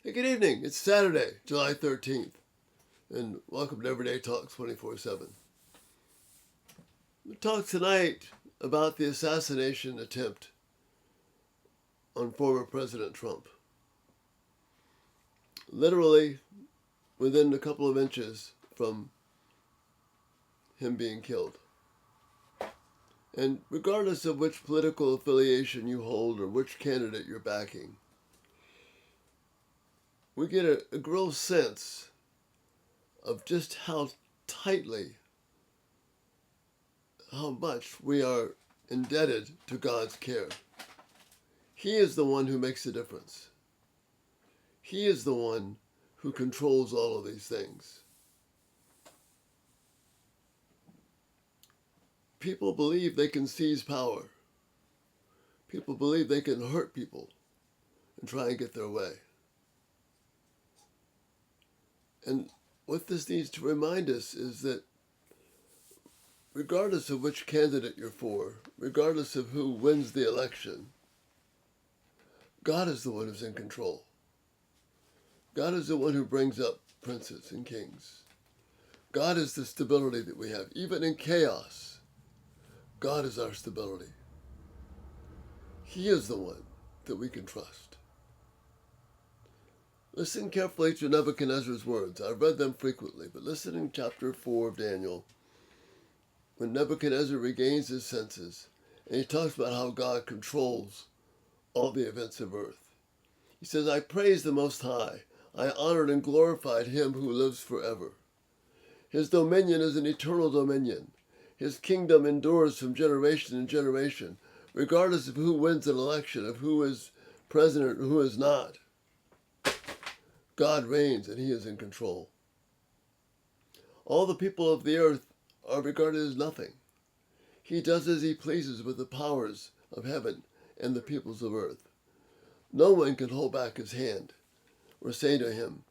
Hey, good evening. It's Saturday, July 13th, and welcome to Everyday Talks 24/7. We'll talk tonight about the assassination attempt on former President Trump. Literally within a couple of inches from him being killed. And regardless of which political affiliation you hold or which candidate you're backing, we get a real sense of just how much we are indebted to God's care. He is the one who makes the difference. He is the one who controls all of these things. People believe they can seize power. People believe they can hurt people and try and get their way. And what this needs to remind us is that regardless of which candidate you're for, regardless of who wins the election, God is the one who's in control. God is the one who brings up princes and kings. God is the stability that we have. Even in chaos, God is our stability. He is the one that we can trust. Listen carefully to Nebuchadnezzar's words. I've read them frequently, but listen in chapter 4 of Daniel, when Nebuchadnezzar regains his senses, and he talks about how God controls all the events of earth. He says, I praised the Most High. I honored and glorified him who lives forever. His dominion is an eternal dominion. His kingdom endures from generation to generation, regardless of who wins an election, of who is president and who is not. God reigns and he is in control. All the people of the earth are regarded as nothing. He does as he pleases with the powers of heaven and the peoples of earth. No one can hold back his hand or say to him,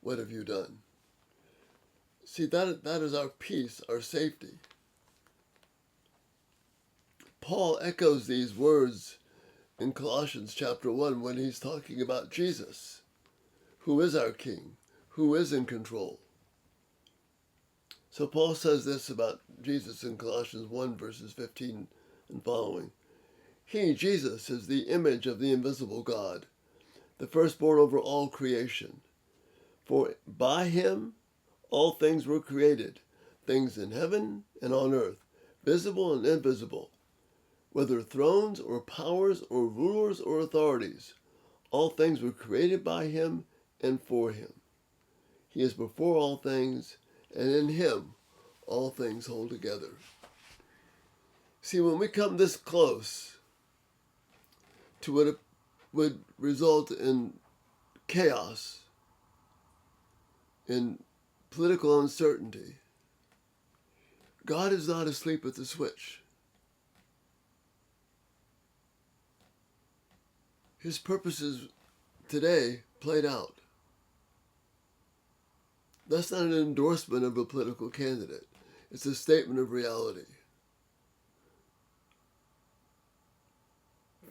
what have you done? See, that is our peace, our safety. Paul echoes these words in Colossians chapter 1 when he's talking about Jesus, who is our King, who is in control. So Paul says this about Jesus in Colossians 1 verses 15 and following. He, Jesus, is the image of the invisible God, the firstborn over all creation. For by him all things were created, things in heaven and on earth, visible and invisible, whether thrones or powers or rulers or authorities. All things were created by him and for him. He is before all things, and in him all things hold together. See, when we come this close to what it would result in chaos, in political uncertainty, God is not asleep at the switch. His purposes today played out. That's not an endorsement of a political candidate. It's a statement of reality.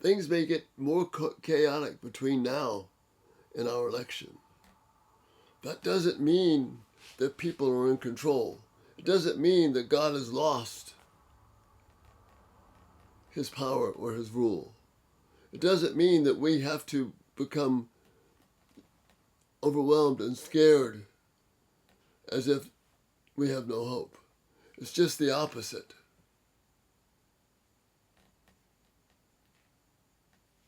Things may get more chaotic between now and our election. That doesn't mean that people are in control. It doesn't mean that God has lost his power or his rule. It doesn't mean that we have to become overwhelmed and scared as if we have no hope. It's just the opposite.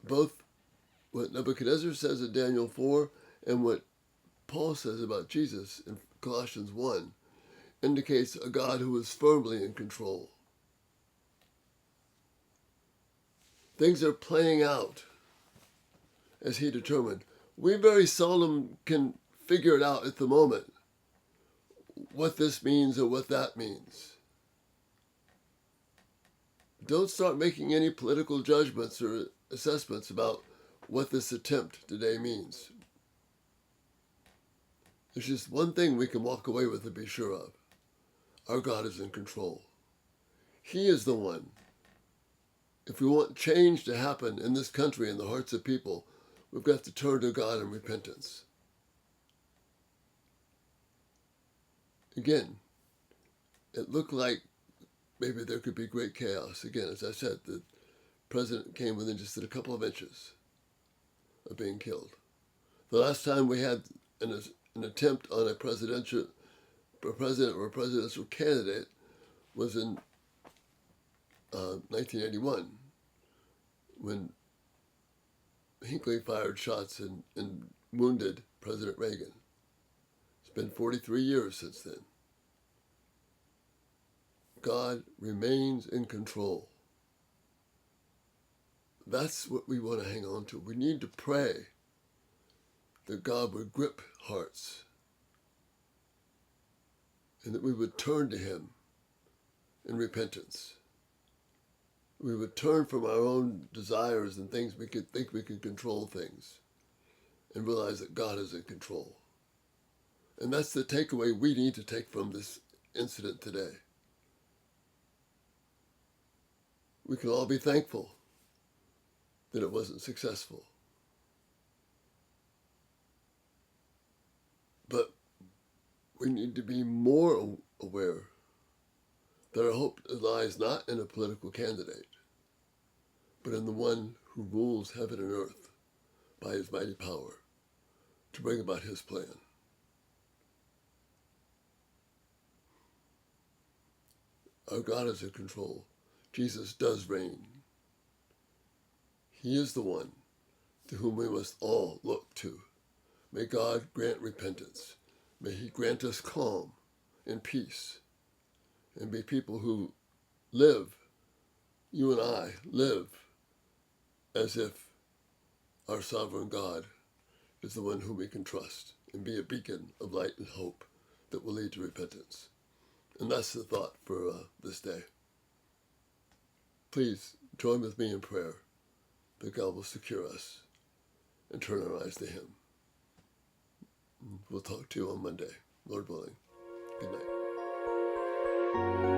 Both what Nebuchadnezzar says in Daniel 4 and what Paul says about Jesus in Colossians 1 indicates a God who is firmly in control. Things are playing out as he determined. We very seldom can figure it out at the moment, what this means or what that means. Don't start making any political judgments or assessments about what this attempt today means. There's just one thing we can walk away with and be sure of. Our God is in control. He is the one. If we want change to happen in this country in the hearts of people, we've got to turn to God in repentance. again, it looked like maybe there could be great chaos. Again, as I said, the president came within just a couple of inches of being killed. The last time we had an attempt on a president or a presidential candidate was in 1981, when Hinckley fired shots and wounded President Reagan. It's been 43 years since then. God remains in control. That's what we want to hang on to. We need to pray that God would grip hearts and that we would turn to Him in repentance. We would turn from our own desires and things we could think we could control things and realize that God is in control. And that's the takeaway we need to take from this incident today. We can all be thankful that it wasn't successful. But we need to be more aware that our hope lies not in a political candidate, but in the one who rules heaven and earth by His mighty power to bring about His plan. Our God is in control. Jesus does reign. He is the one to whom we must all look to. May God grant repentance. May He grant us calm and peace, and be people who live, you and I live, as if our sovereign God is the one whom we can trust, and be a beacon of light and hope that will lead to repentance. And that's the thought for this day. Please join with me in prayer that God will secure us and turn our eyes to Him. We'll talk to you on Monday, Lord willing. Good night.